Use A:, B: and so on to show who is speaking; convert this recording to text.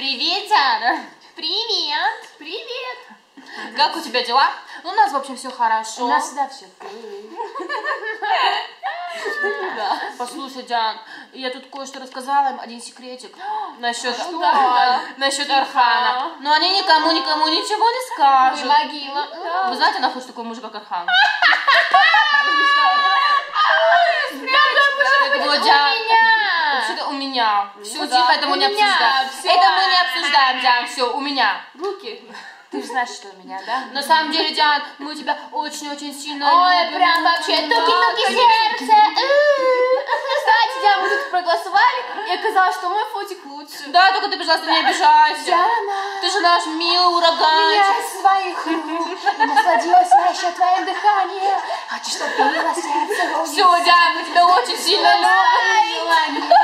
A: Привет, Диана. Привет. Привет. Как у тебя дела? Ну, у нас, в общем, все хорошо.
B: У нас всегда все.
A: Да. Послушай, Диан, я тут кое-что рассказала им, один секретик насчет Архана. Но они никому ничего не скажут.
B: Могила.
A: Вы знаете, она хочет такой мужик, как Архан? Вообще-то у меня. Все, тихо, это мы не обсуждаем. Это мы не обсуждаем, Диан, все, у меня.
B: Руки. Ты же знаешь, что у меня, да?
A: На самом деле, Диан, мы тебя очень-очень сильно
B: Ой,
A: любим.
B: прям вообще туки-туки сердце. Кстати, Диана, мы тут проголосовали, и оказалось, что мой фотик лучше.
A: Да, только ты, пожалуйста, не обижайся.
B: Диана.
A: Ты же наш милый ураганчик.
B: Я из своих рук и насладилась еще твоим дыханием. Хочу, чтобы было сердце.
A: Все, Диан, мы тебя очень сильно любим.
B: Давай.